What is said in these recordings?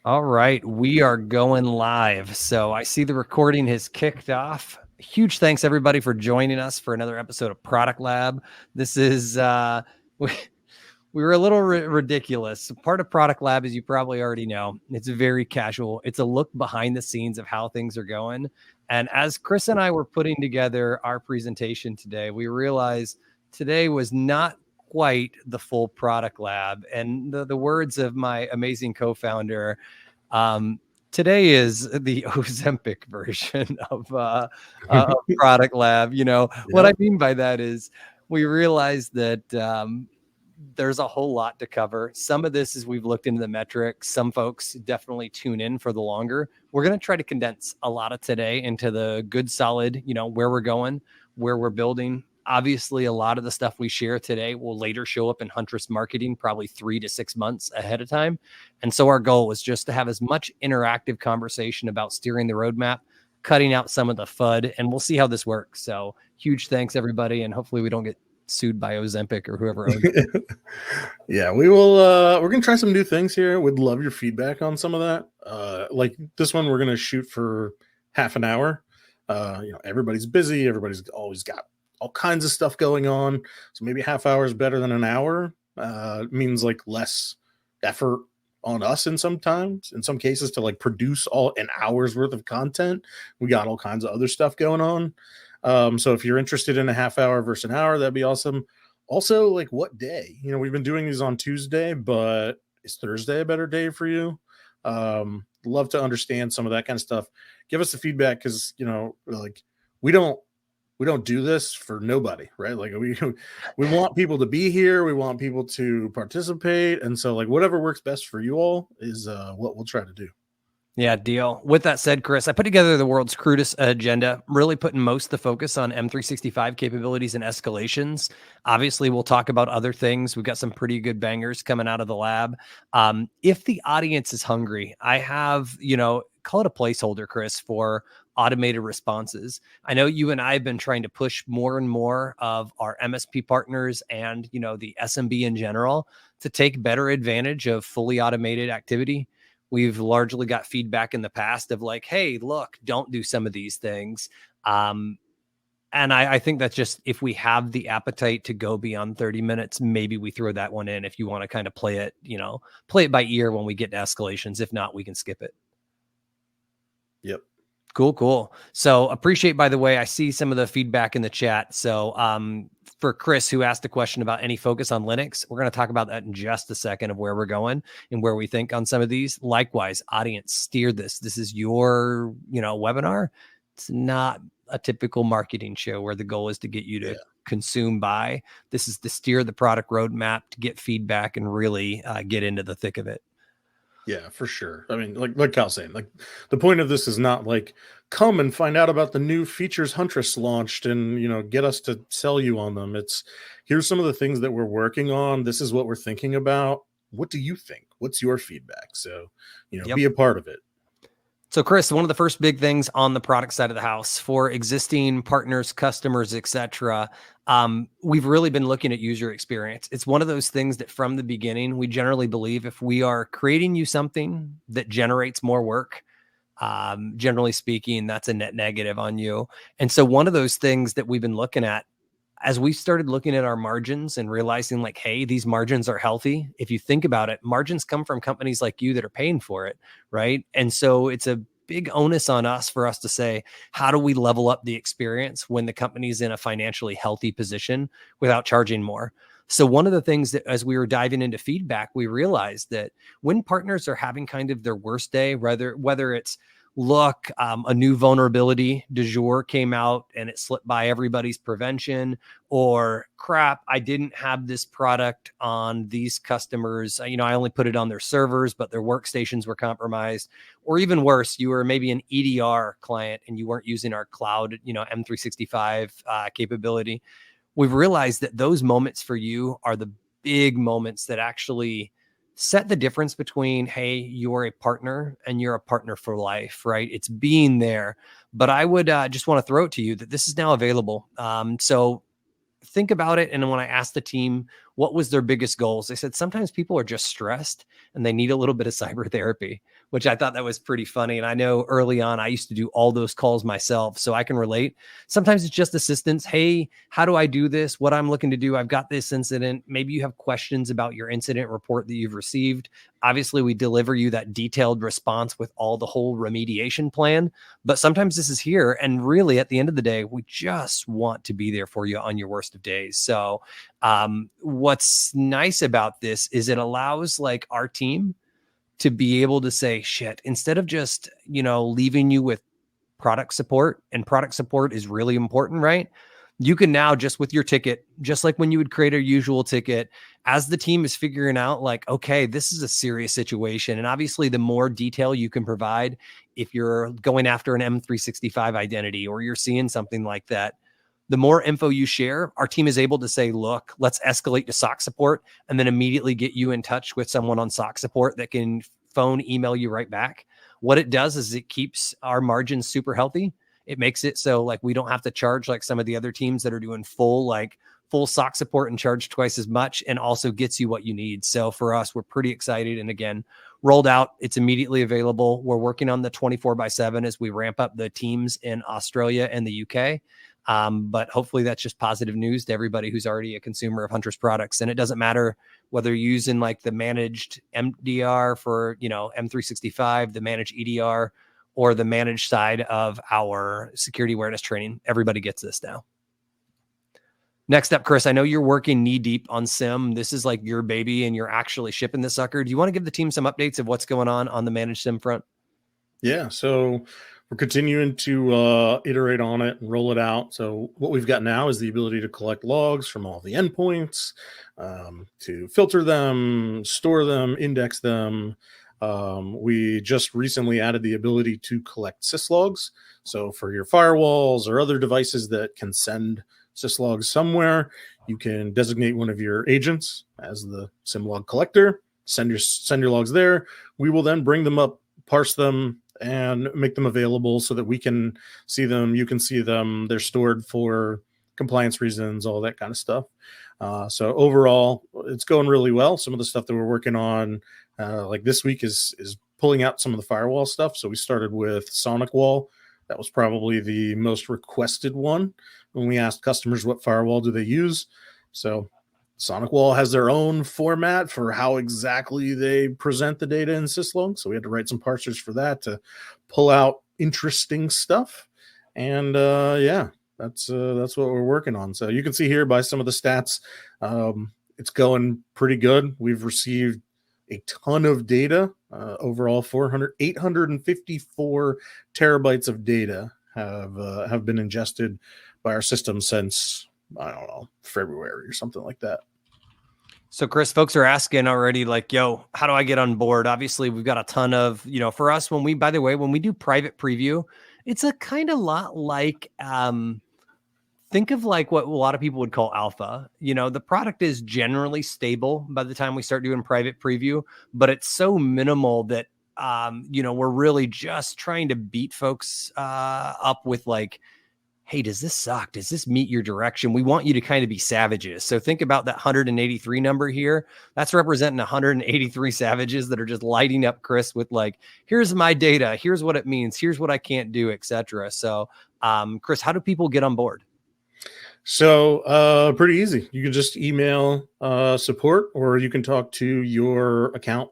All right, we are going live. So I see the recording has kicked off. Huge thanks everybody for joining us for another episode of Product Lab. This is we, we were a little ridiculous. Part of Product Lab, as you probably already know, it's very casual. It's a look behind the scenes of how things are going. And as Chris and I were putting together our presentation today, we realized today was not quite the full Product Lab. And the words of my amazing co-founder, today is the Ozempic version of Product Lab. You know, what I Yep. mean by that is we realize that there's a whole lot to cover. Some of this is we've looked into the metrics. Some folks definitely tune in for the longer. We're going to try to condense a lot of today into the good, solid, where we're going, where we're building. Obviously, a lot of the stuff we share today will later show up in Huntress marketing, probably 3 to 6 months ahead of time. And so our goal was just to have as much interactive conversation about steering the roadmap, cutting out some of the FUD, and we'll see how this works. So huge thanks, everybody. And hopefully we don't get sued by Ozempic or whoever owns it. Yeah, we will we're gonna try some new things here. Would love your feedback on some of that. Like this one we're gonna shoot for half an hour. Everybody's busy, everybody's always got all kinds of stuff going on. So maybe a half hour is better than an hour. It means like less effort on us in some cases to like produce all an hour's worth of content. We got all kinds of other stuff going on. So if you're interested in a half hour versus an hour, that'd be awesome. Also, like what day? We've been doing these on Tuesday, but is Thursday a better day for you? Love to understand some of that kind of stuff. Give us the feedback because like we don't do this for nobody, right? Like we want people to be here, we want people to participate, and so like whatever works best for you all is what we'll try to do. Yeah, deal. With that said, Chris, I put together the world's crudest agenda, really putting most of the focus on M365 capabilities and escalations. Obviously, we'll talk about other things. We've got some pretty good bangers coming out of the lab. If the audience is hungry, I have, call it a placeholder, Chris, for automated responses. I know you and I have been trying to push more and more of our MSP partners and, the SMB in general to take better advantage of fully automated activity. We've largely got feedback in the past of like, hey, look, don't do some of these things. And I think that's just if we have the appetite to go beyond 30 minutes, maybe we throw that one in if you want to kind of play it by ear when we get to escalations. If not, we can skip it. Yep. Cool. So appreciate, by the way, I see some of the feedback in the chat. So for Chris, who asked a question about any focus on Linux, we're going to talk about that in just a second of where we're going and where we think on some of these. Likewise, audience, steer this. This is your, webinar. It's not a typical marketing show where the goal is to get you to consume by. This is to steer the product roadmap, to get feedback and really get into the thick of it. Yeah, for sure. I mean, like Cal's saying, like the point of this is not like come and find out about the new features Huntress launched and, get us to sell you on them. It's here's some of the things that we're working on. This is what we're thinking about. What do you think? What's your feedback? So, be a part of it. So, Chris, one of the first big things on the product side of the house for existing partners, customers, etc., we've really been looking at user experience. It's one of those things that from the beginning, we generally believe if we are creating you something that generates more work, generally speaking, that's a net negative on you. And so one of those things that we've been looking at as we started looking at our margins and realizing like, hey, these margins are healthy. If you think about it, margins come from companies like you that are paying for it, right? And so it's a big onus on us for us to say, how do we level up the experience when the company's in a financially healthy position without charging more? So one of the things that as we were diving into feedback, we realized that when partners are having kind of their worst day, whether it's look, a new vulnerability du jour came out and it slipped by everybody's prevention, or crap, I didn't have this product on these customers. I only put it on their servers, but their workstations were compromised. Or even worse, you were maybe an EDR client and you weren't using our cloud, M365 capability. We've realized that those moments for you are the big moments that actually set the difference between, hey, you're a partner and you're a partner for life, right? It's being there. But I would just want to throw it to you that this is now available. So think about it. And when I asked the team, what was their biggest goals? They said sometimes people are just stressed and they need a little bit of cyber therapy, which I thought that was pretty funny. And I know early on, I used to do all those calls myself, so I can relate. Sometimes it's just assistance. Hey, how do I do this? What I'm looking to do, I've got this incident. Maybe you have questions about your incident report that you've received. Obviously, we deliver you that detailed response with all the whole remediation plan. But sometimes this is here. And really, at the end of the day, we just want to be there for you on your worst of days. So what's nice about this is it allows like our team to be able to say, shit, instead of just, leaving you with product support, and product support is really important, right? You can now just with your ticket, just like when you would create a usual ticket, as the team is figuring out like, okay, this is a serious situation. And obviously the more detail you can provide, if you're going after an M365 identity or you're seeing something like that, the more info you share, our team is able to say, look, let's escalate to SOC support and then immediately get you in touch with someone on SOC support that can phone, email you right back. What it does is it keeps our margins super healthy. It makes it so like we don't have to charge like some of the other teams that are doing full SOC support and charge twice as much, and also gets you what you need. So for us, we're pretty excited. And again, rolled out, it's immediately available. We're working on the 24/7 as we ramp up the teams in Australia and the UK. But hopefully that's just positive news to everybody who's already a consumer of Huntress products. And it doesn't matter whether you're using like the managed MDR for, M365, the managed EDR, or the managed side of our security awareness training. Everybody gets this now. Next up, Chris, I know you're working knee deep on SIEM. This is like your baby and you're actually shipping this sucker. Do you want to give the team some updates of what's going on the managed SIEM front? Yeah, so we're continuing to iterate on it and roll it out. So what we've got now is the ability to collect logs from all the endpoints, to filter them, store them, index them. We just recently added the ability to collect syslogs. So for your firewalls or other devices that can send syslogs somewhere, you can designate one of your agents as the symlog collector, send your logs there. We will then bring them up, parse them, and make them available so that we can see them, you can see them, they're stored for compliance reasons, all that kind of stuff. So overall, it's going really well. Some of the stuff that we're working on, like this week, is pulling out some of the firewall stuff. So we started with Sonic Wall. That was probably the most requested one when we asked customers what firewall do they use. So Sonic Wall has their own format for how exactly they present the data in syslog. So we had to write some parsers for that to pull out interesting stuff. And yeah, that's what we're working on. So you can see here by some of the stats, it's going pretty good. We've received a ton of data. Overall, 854 terabytes of data have been ingested by our system since, I don't know, February or something like that. So Chris, folks are asking already like, yo, how do I get on board? Obviously we've got a ton of, for us, when we do private preview, it's a kind of lot like, think of like what a lot of people would call alpha. The product is generally stable by the time we start doing private preview, but it's so minimal that, we're really just trying to beat folks up with like, hey, does this suck? Does this meet your direction? We want you to kind of be savages. So think about that 183 number here. That's representing 183 savages that are just lighting up Chris with like, here's my data. Here's what it means. Here's what I can't do, etc. So Chris, how do people get on board? So pretty easy. You can just email support, or you can talk to your account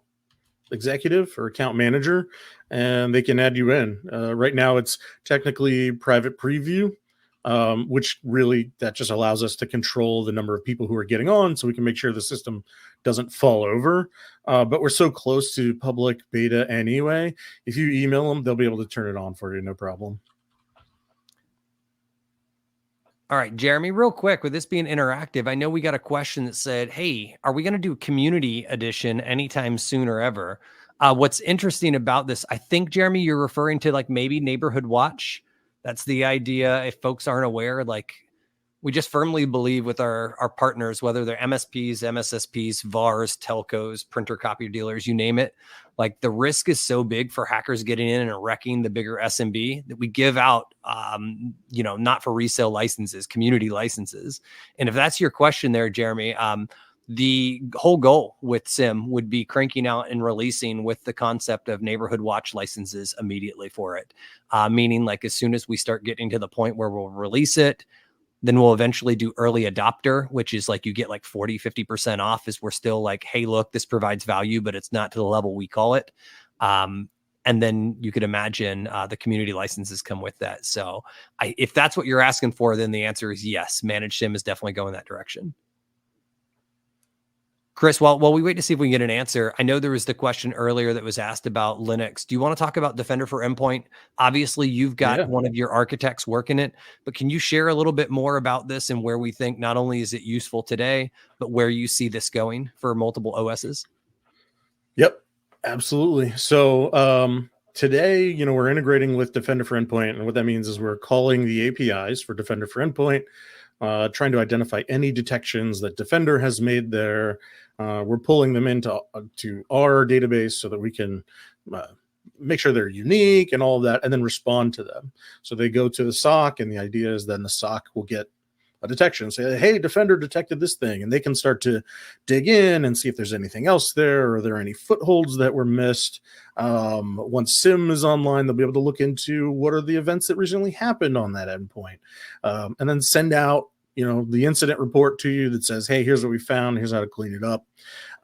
executive or account manager, and they can add you in. Right now it's technically private preview, which really that just allows us to control the number of people who are getting on so we can make sure the system doesn't fall over. But we're so close to public beta anyway. If you email them, they'll be able to turn it on for you, no problem. All right, Jeremy, real quick, with this being interactive, I know we got a question that said, hey, are we going to do community edition anytime soon or ever? What's interesting about this, I think, Jeremy, you're referring to like maybe Neighborhood Watch. That's the idea. If folks aren't aware, like we just firmly believe with our partners, whether they're MSPs, MSSPs, VARs, telcos, printer copier dealers, you name it, like the risk is so big for hackers getting in and wrecking the bigger SMB that we give out, not for resale licenses, community licenses. And if that's your question there, Jeremy, The whole goal with SIEM would be cranking out and releasing with the concept of neighborhood watch licenses immediately for it. Meaning like as soon as we start getting to the point where we'll release it, then we'll eventually do early adopter, which is like you get like 40, 50% off as we're still like, hey, look, this provides value, but it's not to the level we call it. And then you could imagine the community licenses come with that. So if that's what you're asking for, then the answer is yes. Managed SIEM is definitely going that direction. Chris, while we wait to see if we can get an answer, I know there was the question earlier that was asked about Linux. Do you want to talk about Defender for Endpoint? Obviously, you've got one of your architects working it, but can you share a little bit more about this and where we think not only is it useful today, but where you see this going for multiple OSs? Yep, absolutely. So today, we're integrating with Defender for Endpoint, and what that means is we're calling the APIs for Defender for Endpoint, trying to identify any detections that Defender has made there. We're pulling them into to our database so that we can make sure they're unique and all of that, and then respond to them. So they go to the SOC, and the idea is then the SOC will get a detection, say, hey, Defender detected this thing, and they can start to dig in and see if there's anything else there, or are there any footholds that were missed. Once SIEM is online, they'll be able to look into what are the events that recently happened on that endpoint, and then send out the incident report to you that says, hey, here's what we found, here's how to clean it up.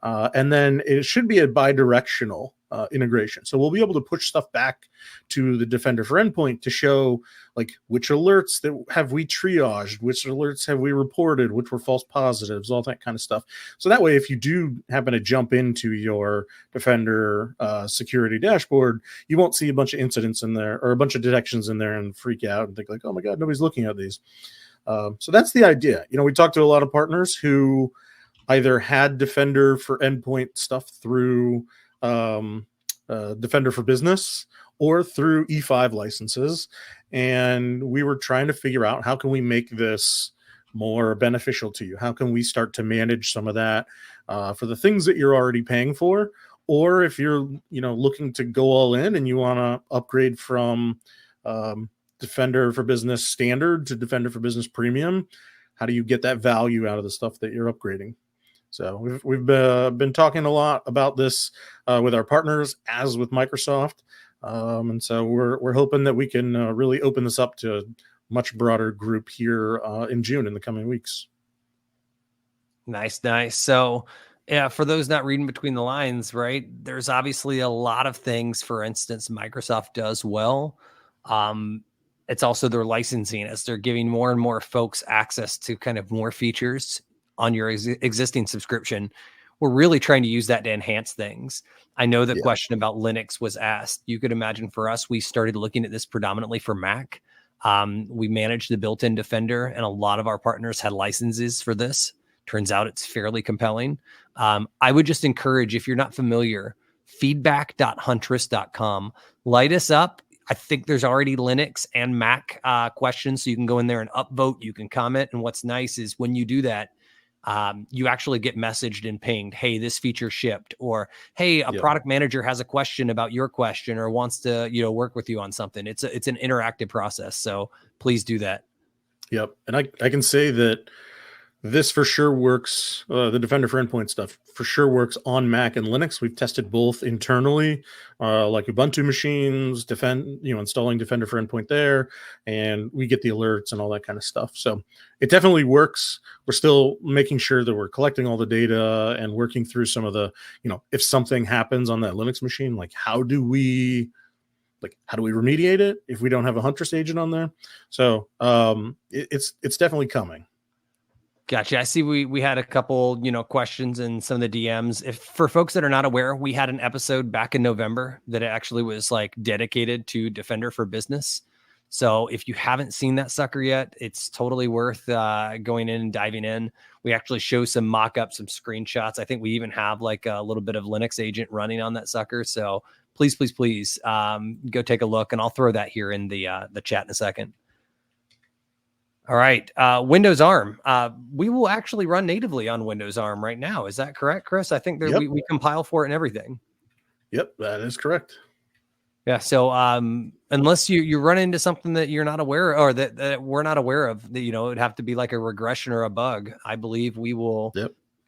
And then it should be a bi-directional integration. So we'll be able to push stuff back to the Defender for Endpoint to show like which alerts that have we triaged, which alerts have we reported, which were false positives, all that kind of stuff. So that way, if you do happen to jump into your Defender security dashboard, you won't see a bunch of incidents in there or a bunch of detections in there and freak out and think like, oh my God, nobody's looking at these. So that's the idea. We talked to a lot of partners who either had Defender for Endpoint stuff through Defender for Business or through E5 licenses. And we were trying to figure out how can we make this more beneficial to you? How can we start to manage some of that for the things that you're already paying for? Or if you're, looking to go all in and you want to upgrade from Defender for Business Standard to Defender for Business Premium, how do you get that value out of the stuff that you're upgrading? So we've been talking a lot about this with our partners, as with Microsoft, and so we're hoping that we can really open this up to a much broader group here in June in the coming weeks. Nice. So, yeah, for those not reading between the lines, right? There's obviously a lot of things, for instance, Microsoft does well. It's also their licensing as they're giving more and more folks access to kind of more features on your existing subscription. We're really trying to use that to enhance things. I know the question about Linux was asked. You could imagine for us, we started looking at this predominantly for Mac. We managed the built-in Defender, and a lot of our partners had licenses for this. Turns out it's fairly compelling. I would just encourage, if you're not familiar, feedback.huntress.com. Light us up. I think there's already Linux and Mac questions, so you can go in there and upvote. You can comment. And what's nice is when you do that, you actually get messaged and pinged, hey, this feature shipped, or hey, a product manager has a question about your question or wants to, work with you on something. It's an interactive process. So please do that. Yep. And I can say that this for sure works. The Defender for Endpoint stuff for sure works on Mac and Linux. We've tested both internally, like Ubuntu machines, installing Defender for Endpoint there, and we get the alerts and all that kind of stuff. So it definitely works. We're still making sure that we're collecting all the data and working through some of the, if something happens on that Linux machine, like how do we remediate it if we don't have a Huntress agent on there? So it's definitely coming. Gotcha. I see we had a couple, questions in some of the DMs. If for folks that are not aware, we had an episode back in November that actually was like dedicated to Defender for Business. So if you haven't seen that sucker yet, it's totally worth going in and diving in. We actually show some mock-ups, some screenshots. I think we even have like a little bit of Linux agent running on that sucker. So please go take a look, and I'll throw that here in the chat in a second. All right. Windows ARM. We will actually run natively on Windows ARM right now. Is that correct, Chris? I think that we compile for it and everything. Yep, that is correct. Yeah. So unless you run into something that you're not aware of, or that we're not aware of, that, it'd have to be like a regression or a bug. I believe we will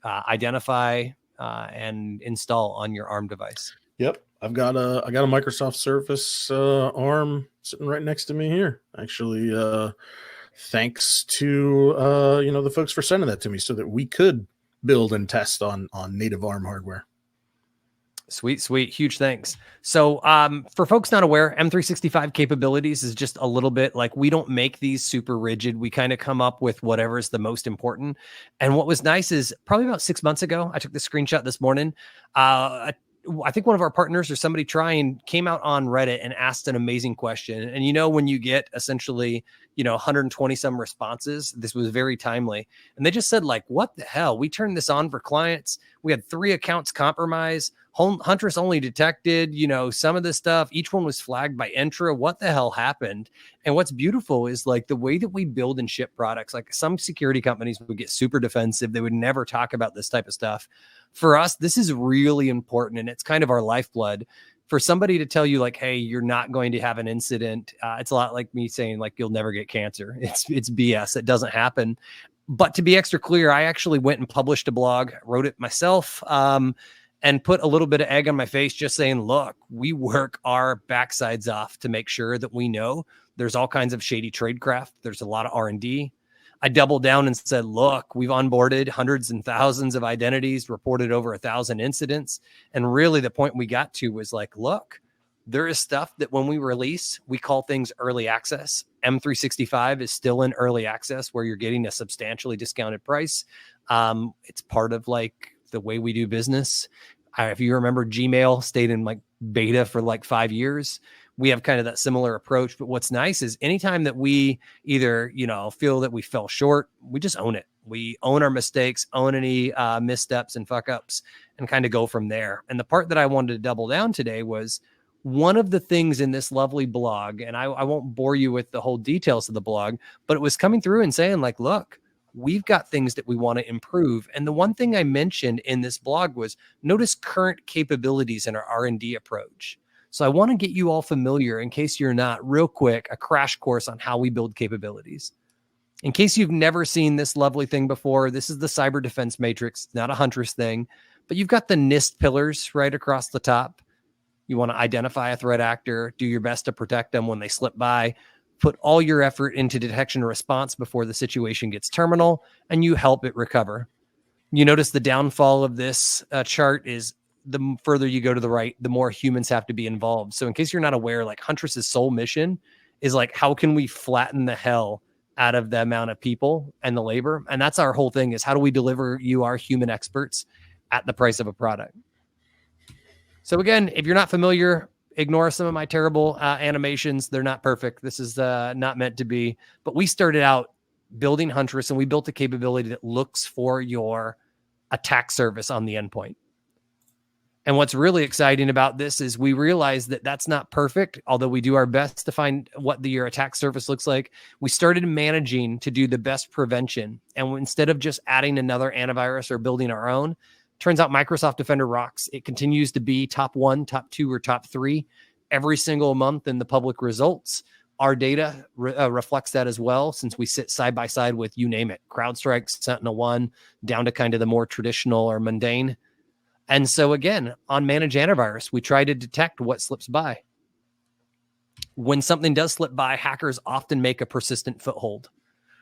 identify and install on your ARM device. Yep, I got a Microsoft Surface ARM sitting right next to me here. Actually, thanks to the folks for sending that to me so that we could build and test on native ARM hardware. Sweet, sweet. Huge thanks. So for folks not aware, M365 capabilities is just a little bit like, we don't make these super rigid. We kind of come up with whatever is the most important. And what was nice is probably about 6 months ago, I took the screenshot this morning. I think one of our partners or somebody came out on Reddit and asked an amazing question. And when you get essentially, 120 some responses, this was very timely. And they just said, like, what the hell? We turned this on for clients. We had 3 accounts compromised. Huntress only detected, some of this stuff. Each one was flagged by Entra. What the hell happened? And what's beautiful is like the way that we build and ship products. Like, some security companies would get super defensive. They would never talk about this type of stuff. For us, this is really important, and it's kind of our lifeblood. For somebody to tell you like, hey, you're not going to have an incident, it's a lot like me saying like, you'll never get cancer. It's BS. It doesn't happen. But to be extra clear, I actually went and published a blog, wrote it myself, and put a little bit of egg on my face, just saying, look, we work our backsides off to make sure that we know there's all kinds of shady tradecraft. There's a lot of R&D. I doubled down and said, look, we've onboarded hundreds and thousands of identities, reported over 1,000 incidents. And really the point we got to was like, look, there is stuff that when we release, we call things early access. M365 is still in early access where you're getting a substantially discounted price. It's part of like the way we do business. If you remember, Gmail stayed in like beta for like 5 years. We have kind of that similar approach. But what's nice is anytime that we either, feel that we fell short, we just own it. We own our mistakes, own any missteps and fuck ups, and kind of go from there. And the part that I wanted to double down today was one of the things in this lovely blog, and I won't bore you with the whole details of the blog, but it was coming through and saying like, look, we've got things that we want to improve. And the one thing I mentioned in this blog was notice current capabilities in our R&D approach. So I want to get you all familiar, in case you're not, real quick, a crash course on how we build capabilities. In case you've never seen this lovely thing before, this is the cyber defense matrix, not a Huntress thing, but you've got the NIST pillars right across the top. You want to identify a threat actor, do your best to protect them when they slip by, put all your effort into detection and response before the situation gets terminal, and you help it recover. You notice the downfall of this chart is the further you go to the right, the more humans have to be involved. So in case you're not aware, like Huntress's sole mission is like, how can we flatten the hell out of the amount of people and the labor? And that's our whole thing, is how do we deliver you, our human experts, at the price of a product? So again, if you're not familiar, ignore some of my terrible animations. They're not perfect. This is not meant to be. But we started out building Huntress, and we built a capability that looks for your attack surface on the endpoint. And what's really exciting about this is we realize that that's not perfect, although we do our best to find what your attack surface looks like. We started managing to do the best prevention. And instead of just adding another antivirus or building our own, turns out Microsoft Defender rocks. It continues to be top 1, top 2, or top 3 every single month in the public results. Our data reflects that as well, since we sit side by side with, you name it, CrowdStrike, Sentinel-1, down to kind of the more traditional or mundane. And so again, on Managed Antivirus, we try to detect what slips by. When something does slip by, hackers often make a persistent foothold,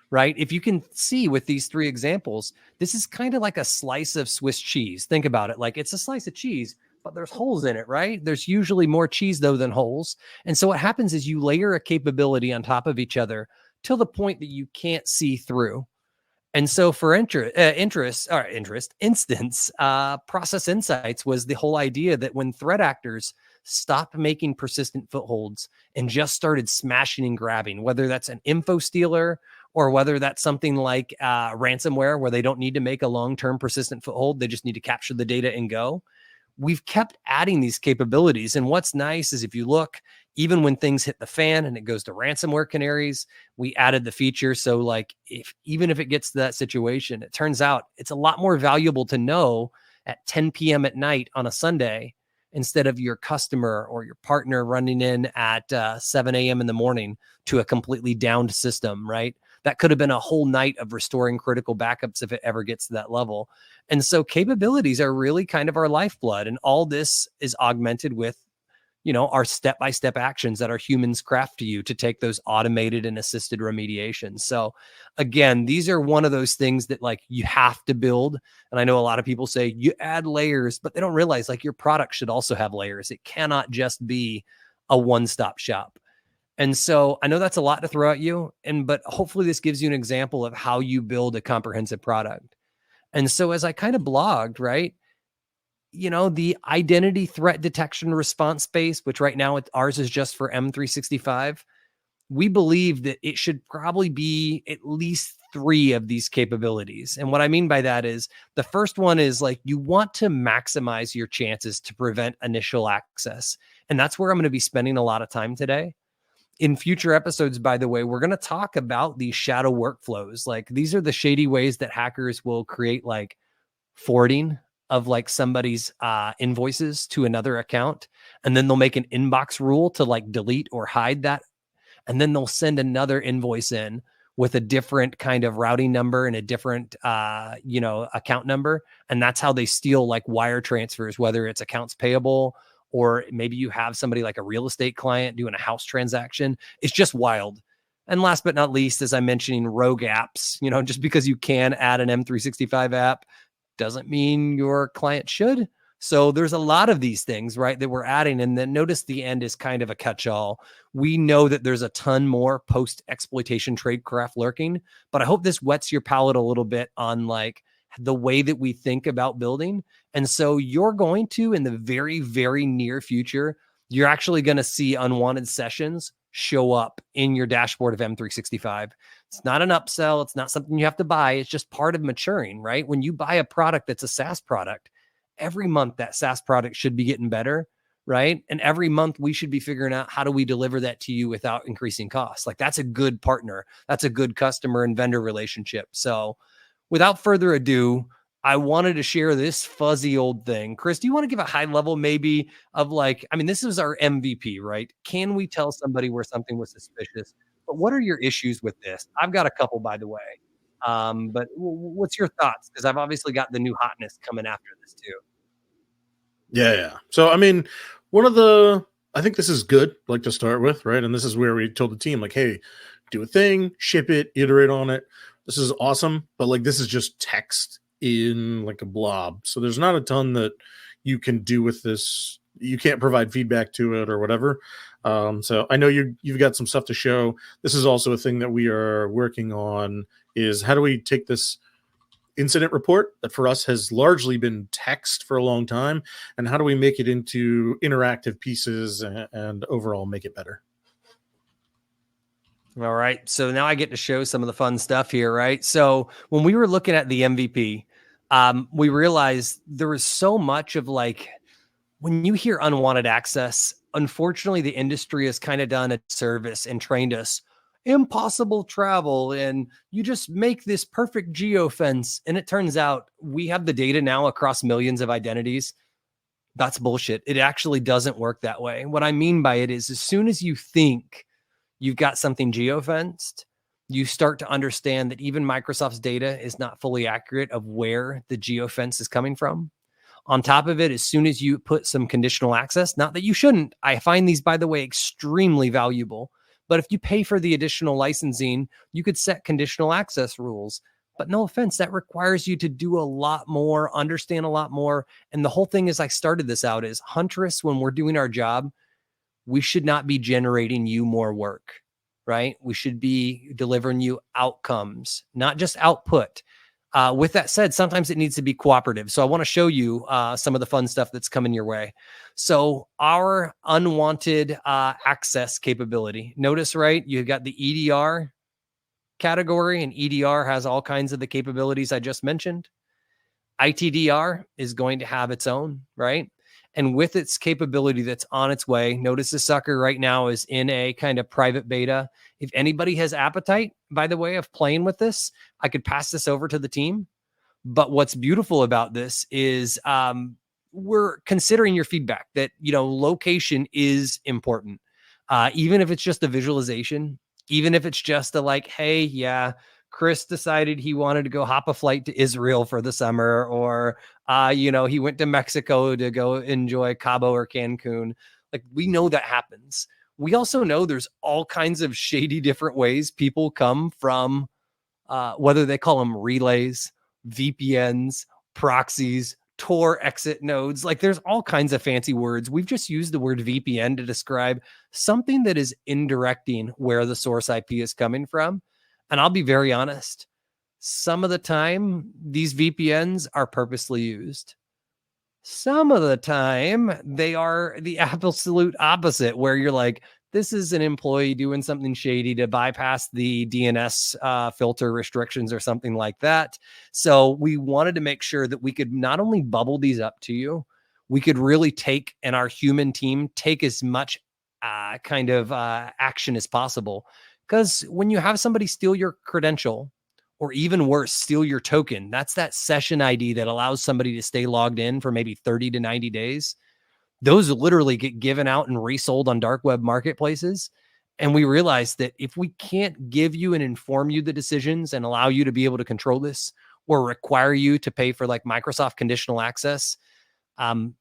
right? If you can see with these 3 examples, this is kind of like a slice of Swiss cheese. Think about it like it's a slice of cheese, but there's holes in it, right? There's usually more cheese though than holes. And so what happens is you layer a capability on top of each other till the point that you can't see through. And so for instance, Process Insights was the whole idea that when threat actors stopped making persistent footholds and just started smashing and grabbing, whether that's an info stealer or whether that's something like ransomware, where they don't need to make a long-term persistent foothold, they just need to capture the data and go. We've kept adding these capabilities. And what's nice is if you look, even when things hit the fan and it goes to ransomware canaries, we added the feature. So like, even if it gets to that situation, it turns out it's a lot more valuable to know at 10 p.m. at night on a Sunday, instead of your customer or your partner running in at 7 a.m. in the morning to a completely downed system, right? That could have been a whole night of restoring critical backups if it ever gets to that level. And so capabilities are really kind of our lifeblood. And all this is augmented with, our step-by-step actions that our humans craft to you to take those automated and assisted remediations. So again, these are one of those things that like you have to build. And I know a lot of people say you add layers, but they don't realize like your product should also have layers. It cannot just be a one-stop shop. And so I know that's a lot to throw at you, but hopefully this gives you an example of how you build a comprehensive product. And so as I kind of blogged, right, the identity threat detection response space, which right now ours is just for M365, we believe that it should probably be at least 3 of these capabilities. And what I mean by that is the first one is like you want to maximize your chances to prevent initial access. And that's where I'm going to be spending a lot of time today. In future episodes, by the way, we're going to talk about these shadow workflows. Like these are the shady ways that hackers will create like forwarding of like somebody's invoices to another account. And then they'll make an inbox rule to like delete or hide that. And then they'll send another invoice in with a different kind of routing number and a different, account number. And that's how they steal like wire transfers, whether it's accounts payable or maybe you have somebody like a real estate client doing a house transaction. It's just wild. And last but not least, as I'm mentioning, rogue apps, just because you can add an M365 app doesn't mean your client should. So there's a lot of these things, right, that we're adding. And then notice the end is kind of a catch-all. We know that there's a ton more post-exploitation tradecraft lurking, but I hope this whets your palate a little bit on like the way that we think about building. And so you're going to, in the very, very near future, you're actually going to see unwanted sessions show up in your dashboard of M365. It's not an upsell. It's not something you have to buy. It's just part of maturing, right? When you buy a product that's a SaaS product, every month that SaaS product should be getting better, right? And every month we should be figuring out how do we deliver that to you without increasing costs. Like that's a good partner. That's a good customer and vendor relationship. So without further ado, I wanted to share this fuzzy old thing. Chris, do you want to give a high level maybe of like, this is our MVP, right? Can we tell somebody where something was suspicious? But what are your issues with this? I've got a couple, by the way. But what's your thoughts? Because I've obviously got the new hotness coming after this too. Yeah. So, I think this is good, like to start with, right? And this is where we told the team, like, hey, do a thing, ship it, iterate on it. This is awesome. But like, this is just text in like a blob. So there's not a ton that you can do with this. You can't provide feedback to it or whatever. So I know you've got some stuff to show. This is also a thing that we are working on is how do we take this incident report that for us has largely been text for a long time, and how do we make it into interactive pieces and overall make it better? All right. So now I get to show some of the fun stuff here, right? So when we were looking at the MVP, we realized there was so much of like, when you hear unwanted access, unfortunately, the industry has kind of done a service and trained us impossible travel. And you just make this perfect geofence. And it turns out we have the data now across millions of identities. That's bullshit. It actually doesn't work that way. What I mean by it is as soon as you think you've got something geofenced, you start to understand that even Microsoft's data is not fully accurate of where the geofence is coming from. On top of it, as soon as you put some conditional access, not that you shouldn't, I find these, by the way, extremely valuable. But if you pay for the additional licensing, you could set conditional access rules. But no offense, that requires you to do a lot more, understand a lot more. And the whole thing is, I started this out as Huntress, when we're doing our job, we should not be generating you more work, right? We should be delivering you outcomes, not just output. With that said, sometimes it needs to be cooperative. So I want to show you some of the fun stuff that's coming your way. So our unwanted access capability, notice, right? You've got the EDR category, and EDR has all kinds of the capabilities I just mentioned. ITDR is going to have its own, right? And with its capability that's on its way, notice the sucker right now is in a kind of private beta. If anybody has appetite, by the way, of playing with this, I could pass this over to the team. But what's beautiful about this is we're considering your feedback that, location is important. Even if it's just a visualization, Even if it's just a like, hey, yeah, Chris decided he wanted to go hop a flight to Israel for the summer, or he went to Mexico to go enjoy Cabo or Cancun. Like, we know that happens. We also know there's all kinds of shady different ways people come from, whether they call them relays, VPNs, proxies, Tor exit nodes. Like, there's all kinds of fancy words. We've just used the word VPN to describe something that is indirecting where the source IP is coming from. And I'll be very honest, some of the time, these VPNs are purposely used. Some of the time, they are the absolute opposite, where you're like, this is an employee doing something shady to bypass the DNS filter restrictions or something like that. So we wanted to make sure that we could not only bubble these up to you, we could really take, and our human team take as much action as possible. Because when you have somebody steal your credential, or even worse, steal your token, that's that session ID that allows somebody to stay logged in for maybe 30 to 90 days. Those literally get given out and resold on dark web marketplaces. And we realized that if we can't give you and inform you the decisions and allow you to be able to control this, or require you to pay for like Microsoft conditional access,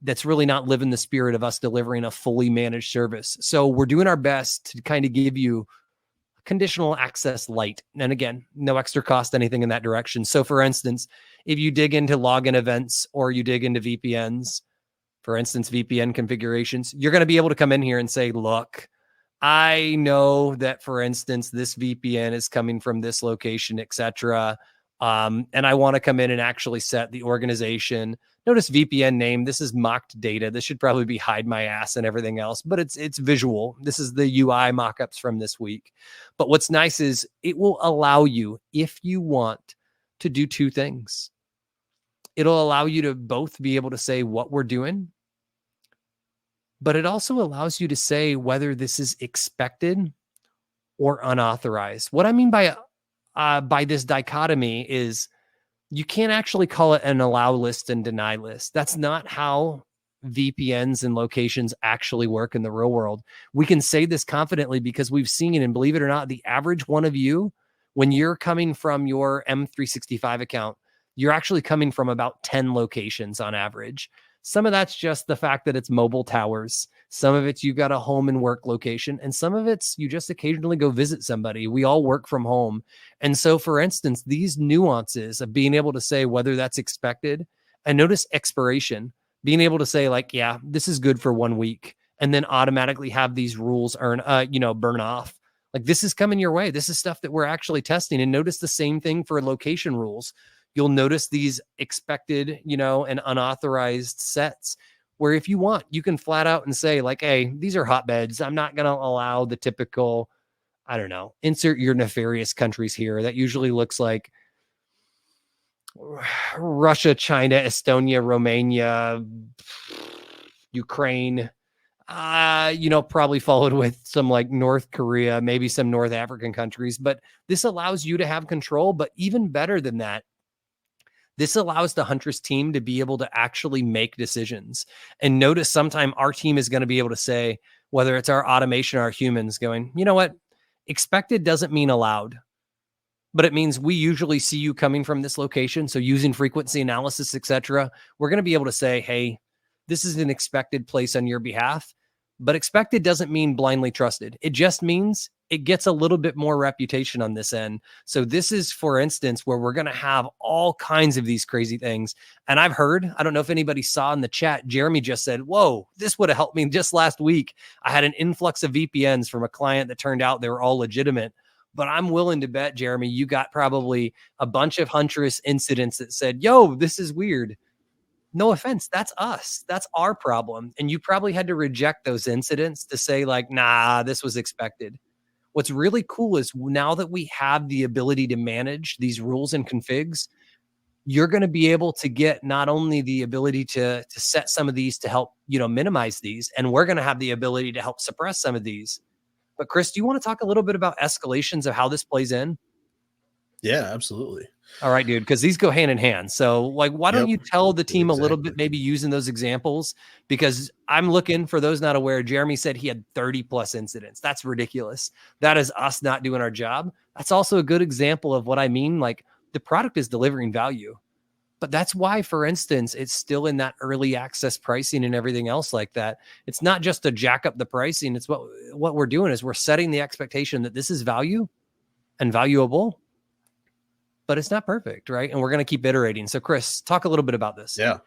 that's really not living the spirit of us delivering a fully managed service. So we're doing our best to kind of give you conditional access light. And again, no extra cost, anything in that direction. So for instance, if you dig into login events or you dig into VPNs, for instance, VPN configurations, you're going to be able to come in here and say, look, I know that, for instance, this VPN is coming from this location, etc. And I want to come in and actually set the organization. Notice VPN name. This is mocked data. This should probably be hide my ass and everything else, but it's visual. This is the UI mockups from this week. But what's nice is it will allow you, if you want, to do two things. It'll allow you to both be able to say what we're doing, but it also allows you to say whether this is expected or unauthorized. What I mean by this dichotomy is you can't actually call it an allow list and deny list. That's not how VPNs and locations actually work in the real world. We can say this confidently because we've seen, and believe it or not, the average one of you, when you're coming from your M365 account, you're actually coming from about 10 locations on average. Some of that's just the fact that it's mobile towers. Some of it's you've got a home and work location, and some of it's you just occasionally go visit somebody. We all work from home. And so, for instance, these nuances of being able to say whether that's expected, and notice expiration, being able to say like, yeah, this is good for 1 week, and then automatically have these rules burn off. Like, this is coming your way. This is stuff that we're actually testing. And notice the same thing for location rules. You'll notice these expected, and unauthorized sets where if you want, you can flat out and say like, hey, these are hotbeds. I'm not going to allow the typical, I don't know, insert your nefarious countries here. That usually looks like Russia, China, Estonia, Romania, Ukraine, probably followed with some like North Korea, maybe some North African countries. But this allows you to have control. But even better than that, this allows the Huntress team to be able to actually make decisions. And notice sometime our team is going to be able to say, whether it's our automation or our humans going, you know what? Expected doesn't mean allowed, but it means we usually see you coming from this location. So using frequency analysis, etc., we're going to be able to say, hey, this is an expected place on your behalf. But expected doesn't mean blindly trusted. It just means it gets a little bit more reputation on this end. So this is, for instance, where we're going to have all kinds of these crazy things. And I've heard, I don't know if anybody saw in the chat, Jeremy just said, whoa, this would have helped me just last week. I had an influx of VPNs from a client that turned out they were all legitimate. But I'm willing to bet, Jeremy, you got probably a bunch of Huntress incidents that said, yo, this is weird. No offense, that's us. That's our problem. And you probably had to reject those incidents to say like, nah, this was expected. What's really cool is now that we have the ability to manage these rules and configs, you're going to be able to get not only the ability to set some of these to help, minimize these, and we're going to have the ability to help suppress some of these. But Chris, do you want to talk a little bit about escalations of how this plays in? Yeah, absolutely. All right, dude, because these go hand in hand. So, like, why don't Yep. you tell the team a little Exactly. bit, maybe using those examples? Because I'm looking for those not aware. Jeremy said he had 30 plus incidents. That's ridiculous. That is us not doing our job. That's also a good example of what I mean. Like, the product is delivering value. But that's why, for instance, it's still in that early access pricing and everything else like that. It's not just to jack up the pricing. It's what we're doing is we're setting the expectation that this is value and valuable, but it's not perfect, right? And we're going to keep iterating. So, Chris, talk a little bit about this. Yeah.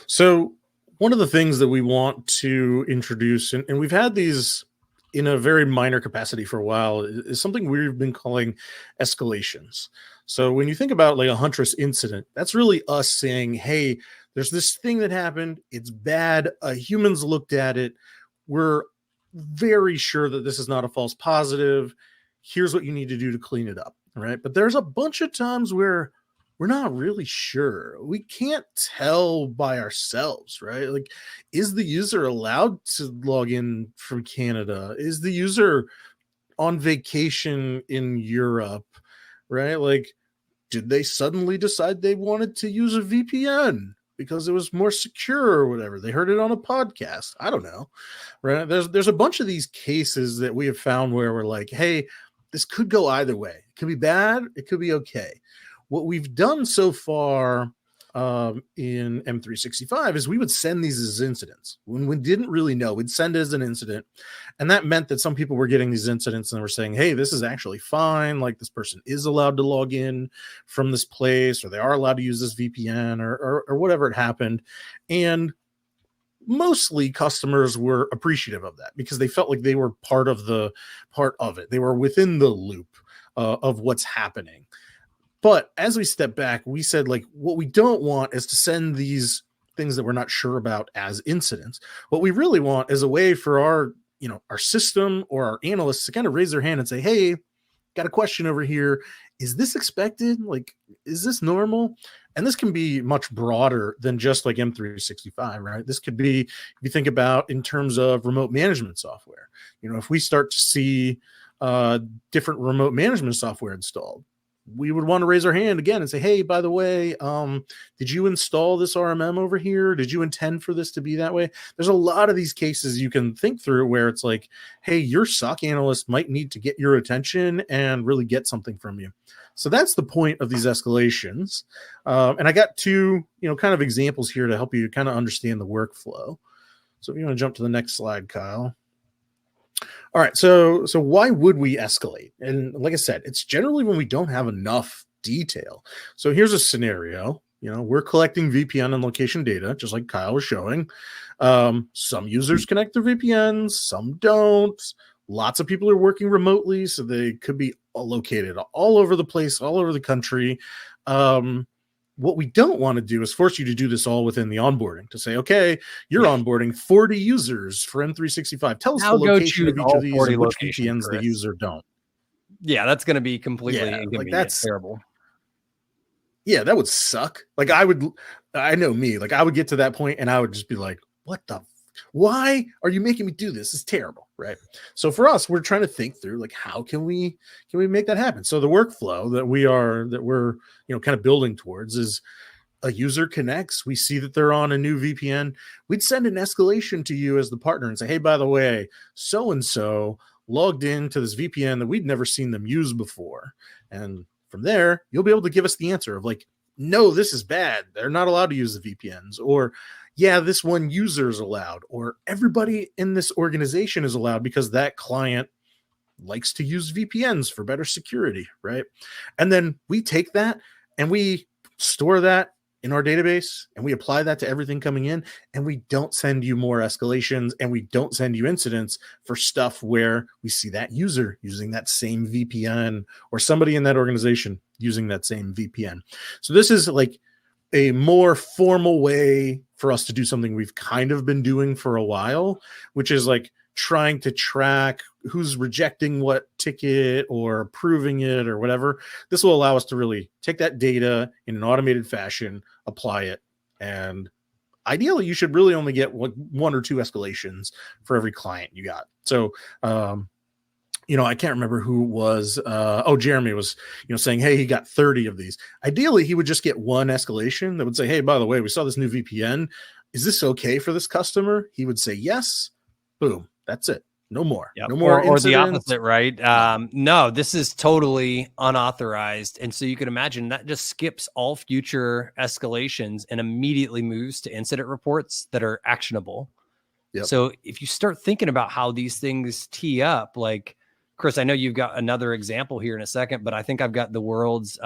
So one of the things that we want to introduce, and we've had these in a very minor capacity for a while, is something we've been calling escalations. So when you think about like a Huntress incident, that's really us saying, hey, there's this thing that happened. It's bad. Humans looked at it. We're very sure that this is not a false positive. Here's what you need to do to clean it up. Right. But there's a bunch of times where we're not really sure. We can't tell by ourselves, right? Like, is the user allowed to log in from Canada? Is the user on vacation in Europe, right? Like, did they suddenly decide they wanted to use a VPN because it was more secure or whatever? They heard it on a podcast. I don't know, right? There's a bunch of these cases that we have found where we're like, hey, this could go either way. It could be bad. It could be okay. What we've done so far in M365 is we would send these as incidents when we didn't really know. We'd send it as an incident, and that meant that some people were getting these incidents and were saying, hey, this is actually fine, like this person is allowed to log in from this place, or they are allowed to use this VPN, or whatever it happened. And mostly customers were appreciative of that because they felt like they were part of it. They were within the loop of what's happening. But as we step back, we said, like, what we don't want is to send these things that we're not sure about as incidents. What we really want is a way for our system or our analysts to kind of raise their hand and say, hey, got a question over here. Is this expected? Like, is this normal? And this can be much broader than just like M365, right? This could be, if you think about in terms of remote management software, if we start to see different remote management software installed, we would want to raise our hand again and say, hey, by the way, did you install this RMM over here? Did you intend for this to be that way? There's a lot of these cases you can think through where it's like, hey, your SOC analyst might need to get your attention and really get something from you. So that's the point of these escalations. And I got two, kind of examples here to help you kind of understand the workflow. So if you want to jump to the next slide, Kyle. All right, so why would we escalate? And like I said, it's generally when we don't have enough detail. So here's a scenario. We're collecting VPN and location data, just like Kyle was showing. Some users connect their VPNs, some don't. Lots of people are working remotely, so they could be located all over the place, all over the country. What we don't want to do is force you to do this all within the onboarding to say, okay, you're onboarding 40 users for M365. Tell us Now the go location choose of each all of these 40 and which locations, VPNs the Chris. user don't. Yeah, that's going to be completely inconvenient. Terrible. Yeah, that would suck. Like I know me, like I would get to that point and I would just be like, why are you making me do this? It's terrible, right? So for us, we're trying to think through like how can we make that happen? So the workflow that we're kind of building towards is a user connects, we see that they're on a new VPN, we'd send an escalation to you as the partner and say, hey, by the way, so and so logged into this VPN that we'd never seen them use before. And from there, you'll be able to give us the answer of like, no, this is bad. They're not allowed to use the VPNs, or yeah, this one user is allowed, or everybody in this organization is allowed because that client likes to use VPNs for better security, right? And then we take that and we store that in our database and we apply that to everything coming in, and we don't send you more escalations and we don't send you incidents for stuff where we see that user using that same VPN or somebody in that organization using that same VPN. So this is like a more formal way for us to do something we've kind of been doing for a while, which is like trying to track who's rejecting what ticket or approving it or whatever. This will allow us to really take that data in an automated fashion, apply it, and ideally you should really only get one or two escalations for every client you got. So I can't remember who it was. Jeremy was, saying, hey, he got 30 of these. Ideally, he would just get one escalation that would say, hey, by the way, we saw this new VPN. Is this okay for this customer? He would say yes. Boom. That's it. No more. Yep. No more Or the incidents. opposite, right? No, this is totally unauthorized. And so you can imagine that just skips all future escalations and immediately moves to incident reports that are actionable. Yep. So if you start thinking about how these things tee up, like Chris, I know you've got another example here in a second, but I think I've got the world's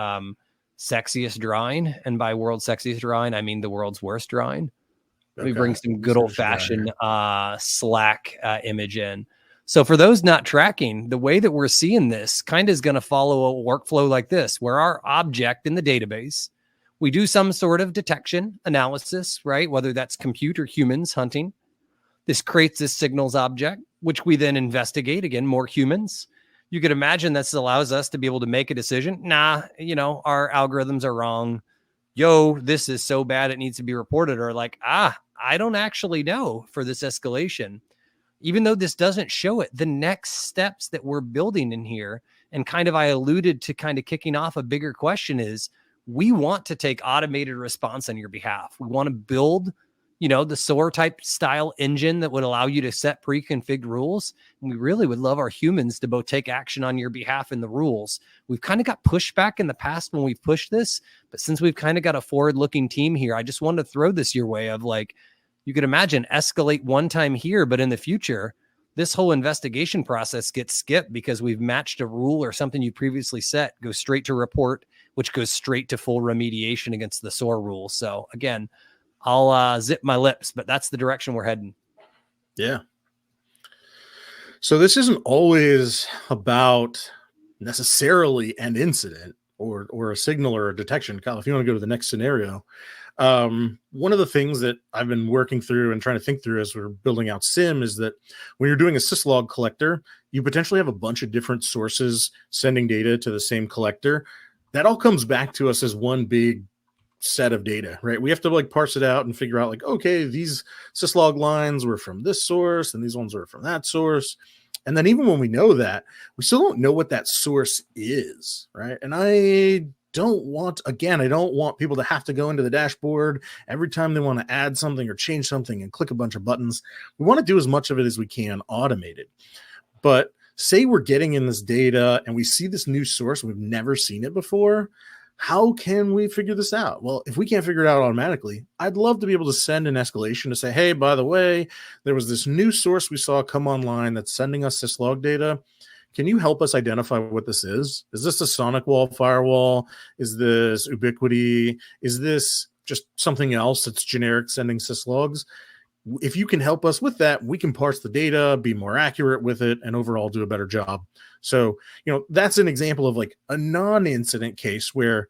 sexiest drawing. And by world's sexiest drawing, I mean the world's worst drawing. Let me bring some good old fashioned Slack image in. So for those not tracking, the way that we're seeing this kind of is going to follow a workflow like this, where our object in the database, we do some sort of detection analysis, right? Whether that's compute or humans hunting. This creates this signals object, which we then investigate. Again, more humans. You could imagine this allows us to be able to make a decision. Nah, our algorithms are wrong. Yo, this is so bad it needs to be reported. Or like, I don't actually know for this escalation. Even though this doesn't show it, the next steps that we're building in here, and kind of I alluded to kind of kicking off a bigger question is, we want to take automated response on your behalf. We want to build the SOAR type style engine that would allow you to set pre-configured rules. And we really would love our humans to both take action on your behalf in the rules. We've kind of got pushback in the past when we've pushed this, but since we've kind of got a forward-looking team here, I just wanted to throw this your way of like, you could imagine escalate one time here, but in the future, this whole investigation process gets skipped because we've matched a rule or something you previously set, goes straight to report, which goes straight to full remediation against the SOAR rule. So again, I'll zip my lips, but that's the direction we're heading. Yeah. So this isn't always about necessarily an incident or a signal or a detection. Kyle, if you want to go to the next scenario, one of the things that I've been working through and trying to think through as we're building out SIEM is that when you're doing a syslog collector, you potentially have a bunch of different sources sending data to the same collector. That all comes back to us as one big set of data, right? We have to like parse it out and figure out like, okay, these syslog lines were from this source and these ones were from that source. And then even when we know that, we still don't know what that source is, right? And I don't want people to have to go into the dashboard every time they want to add something or change something and click a bunch of buttons. We want to do as much of it as we can automated. But say we're getting in this data and we see this new source and we've never seen it before. How can we figure this out? Well, if we can't figure it out automatically, I'd love to be able to send an escalation to say, hey, by the way, there was this new source we saw come online that's sending us syslog data. Can you help us identify what this is? Is this a sonic wall firewall? Is this Ubiquity? Is this just something else that's generic sending syslogs? If you can help us with that, we can parse the data, be more accurate with it, and overall do a better job. So, that's an example of like a non-incident case where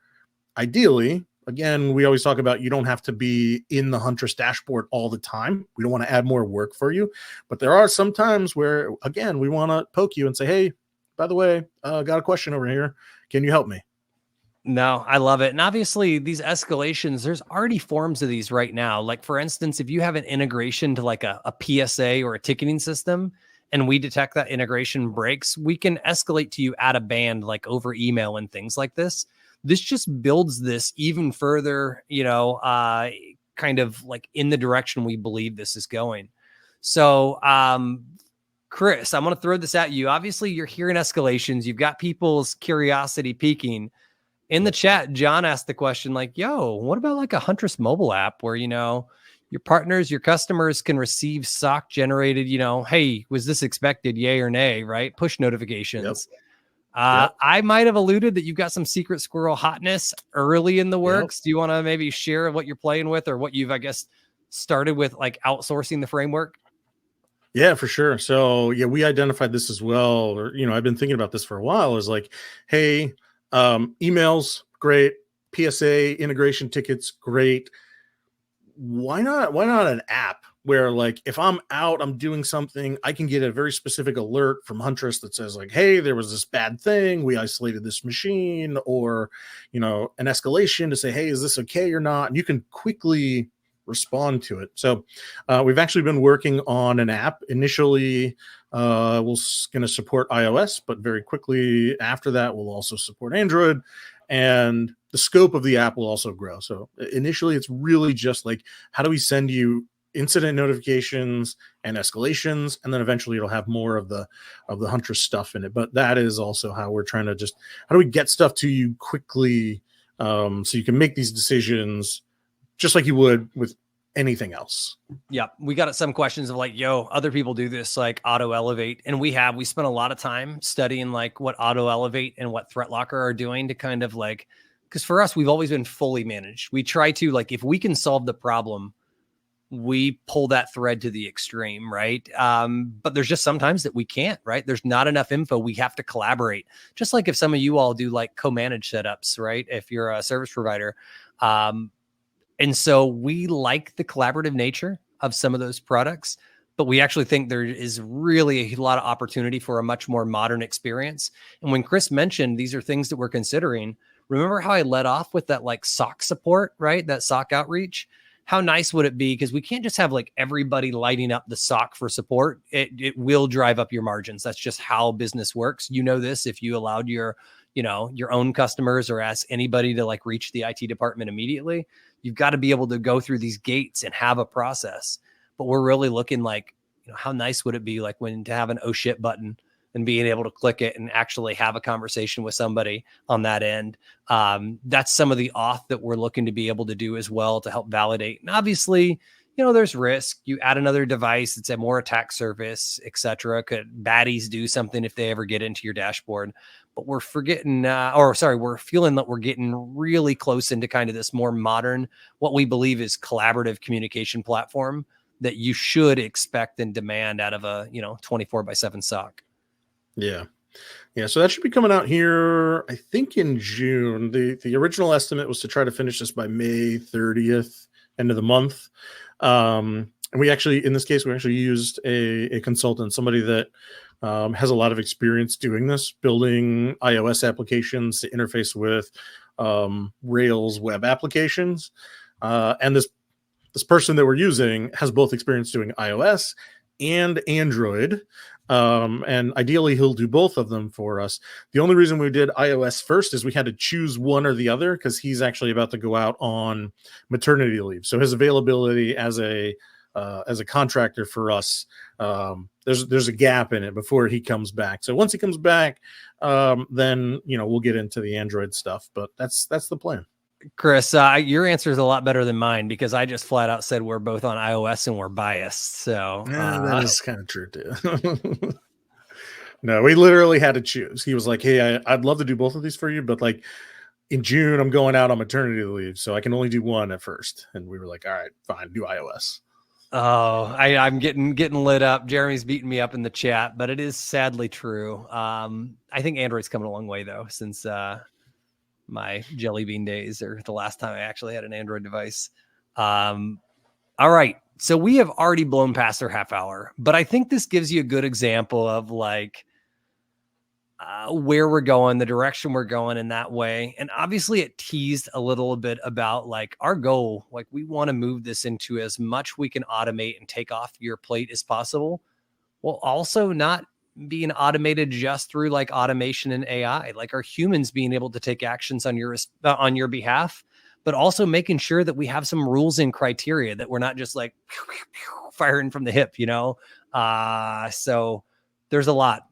ideally, again, we always talk about you don't have to be in the Huntress dashboard all the time. We don't want to add more work for you. But there are some times where, again, we want to poke you and say, hey, by the way, got a question over here. Can you help me? No, I love it. And obviously these escalations, there's already forms of these right now. Like for instance, if you have an integration to like a PSA or a ticketing system, and we detect that integration breaks, we can escalate to you at a band, like over email and things like this. This just builds this even further, kind of like in the direction we believe this is going. So, Chris, I'm going to throw this at you. Obviously you're hearing escalations. You've got people's curiosity peaking. In the chat, John asked the question like, yo, what about like a Huntress mobile app where, your partners, your customers can receive SOC generated, hey, was this expected? Yay or nay, right? Push notifications. Yep. I might have alluded that you've got some secret squirrel hotness early in the works. Yep. Do you want to maybe share what you're playing with or what you've, I guess, started with like outsourcing the framework? Yeah, for sure. So yeah, we identified this as well. Or, I've been thinking about this for a while is like, hey, emails, great. PSA integration tickets, great. Why not an app where like if I'm out, I'm doing something, I can get a very specific alert from Huntress that says like, hey, there was this bad thing. We isolated this machine or, an escalation to say, hey, is this okay or not? And you can quickly respond to it. So we've actually been working on an app. Initially, we're going to support iOS, but very quickly after that, we'll also support Android. And the scope of the app will also grow. So initially, it's really just like, how do we send you incident notifications and escalations, and then eventually it'll have more of the Huntress stuff in it. But that is also how we're trying to just, how do we get stuff to you quickly, so you can make these decisions just like you would with anything else. Yeah, we got some questions of like, yo, other people do this, like auto elevate, and we spent a lot of time studying like what auto elevate and what Threat Locker are doing to kind of like, because for us, we've always been fully managed. We try to, like, if we can solve the problem, we pull that thread to the extreme, right? But there's just sometimes that we can't, right? There's not enough info. We have to collaborate. Just like if some of you all do like co-managed setups, right? If you're a service provider. And so we like the collaborative nature of some of those products, but we actually think there is really a lot of opportunity for a much more modern experience. And when Chris mentioned these are things that we're considering, remember how I led off with that like SOC support, right? That SOC outreach. How nice would it be? Because we can't just have like everybody lighting up the SOC for support. It will drive up your margins. That's just how business works. You know this, if you allowed your own customers or ask anybody to like reach the IT department immediately, you've got to be able to go through these gates and have a process. But we're really looking like, how nice would it be like when to have an oh shit button and being able to click it and actually have a conversation with somebody on that end. That's some of the auth that we're looking to be able to do as well to help validate. And obviously, there's risk. You add another device, it's a more attack surface, et cetera. Could baddies do something if they ever get into your dashboard? But we're feeling that we're getting really close into kind of this more modern, what we believe is collaborative communication platform that you should expect and demand out of a 24/7 SOC. Yeah. So that should be coming out here, I think, in June. The original estimate was to try to finish this by May 30th, end of the month. And we actually, in this case, we actually used a consultant, somebody that has a lot of experience doing this, building iOS applications to interface with Rails web applications. And this person that we're using has both experience doing iOS and Android. And ideally he'll do both of them for us. The only reason we did iOS first is we had to choose one or the other because he's actually about to go out on maternity leave. So his availability as a contractor for us, there's a gap in it before he comes back. So once he comes back, then we'll get into the Android stuff. But that's the plan. Chris, your answer is a lot better than mine because I just flat out said we're both on iOS and we're biased. So that is kind of true too. No, we literally had to choose. He was like, "Hey, I'd love to do both of these for you, but like in June, I'm going out on maternity leave, so I can only do one at first." And we were like, "All right, fine, do iOS." Oh, I'm getting lit up. Jeremy's beating me up in the chat, but it is sadly true. I think Android's coming a long way though, since my jelly bean days or the last time I actually had an Android device. All right. So we have already blown past our half hour, but I think this gives you a good example of like where we're going, the direction we're going in that way. And obviously it teased a little bit about like our goal. Like we want to move this into as much we can automate and take off your plate as possible, while also not being automated just through like automation and AI, like our humans being able to take actions on your behalf, but also making sure that we have some rules and criteria that we're not just like firing from the hip, So there's a lot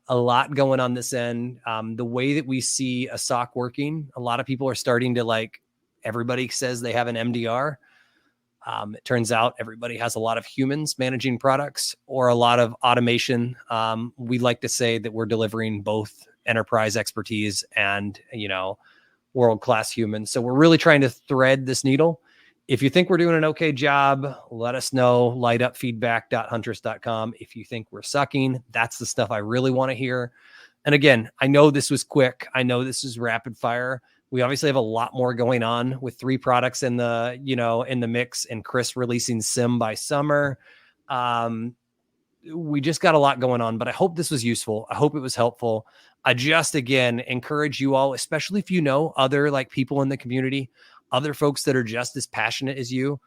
going on this end. The way that we see a SOC working, a lot of people are starting to like, everybody says they have an MDR. It turns out everybody has a lot of humans managing products or a lot of automation. We like to say that we're delivering both enterprise expertise and, world-class humans. So we're really trying to thread this needle. If you think we're doing an okay job, let us know. lightupfeedback.huntress.com. If you think we're sucking, that's the stuff I really want to hear. And again, I know this was quick. I know this is rapid fire. We obviously have a lot more going on with 3 products in the mix, and Chris releasing SIEM by summer. We just got a lot going on, but I hope this was useful. I hope it was helpful. I just, again, encourage you all, especially if you know other like people in the community, other folks that are just as passionate as you,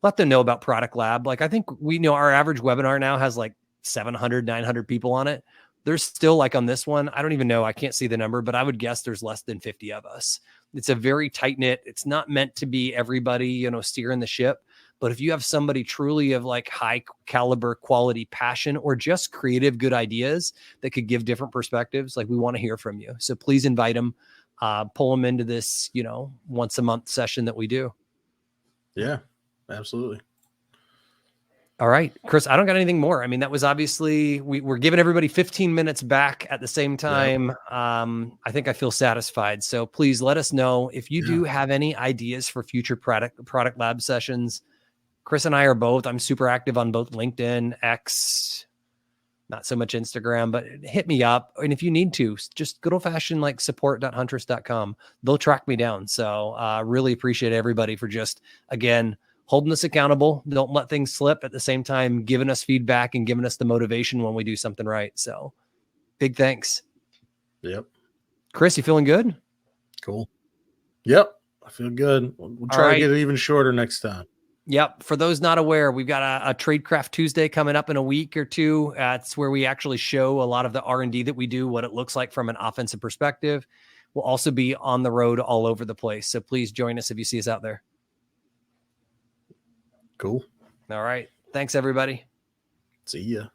let them know about Product Lab. Like, I think we know our average webinar now has like 700, 900 people on it. There's still, like on this one, I don't even know, I can't see the number, but I would guess there's less than 50 of us. It's a very tight knit. It's not meant to be everybody, you know, steering the ship. But if you have somebody truly of like high caliber, quality passion, or just creative, good ideas that could give different perspectives, like, we want to hear from you. So please invite them, pull them into this, you know, once a month session that we do. Yeah, absolutely. All right, Chris, I don't got anything more. I mean, that was obviously, we're giving everybody 15 minutes back at the same time. Yep. I think I feel satisfied. So please let us know if you do have any ideas for future product lab sessions. Chris and I are both, I'm super active on both LinkedIn, X, not so much Instagram, but hit me up. And if you need to, just good old fashioned like support.huntress.com. They'll track me down. So really appreciate everybody for just, again, holding us accountable. Don't let things slip, at the same time giving us feedback and giving us the motivation when we do something right. So big thanks. Yep. Chris, you feeling good? Cool. Yep. I feel good. We'll try to get it even shorter next time. Yep. For those not aware, we've got a Tradecraft Tuesday coming up in a week or two. It's where we actually show a lot of the R&D that we do, what it looks like from an offensive perspective. We'll also be on the road all over the place. So please join us if you see us out there. Cool. All right. Thanks, everybody. See ya.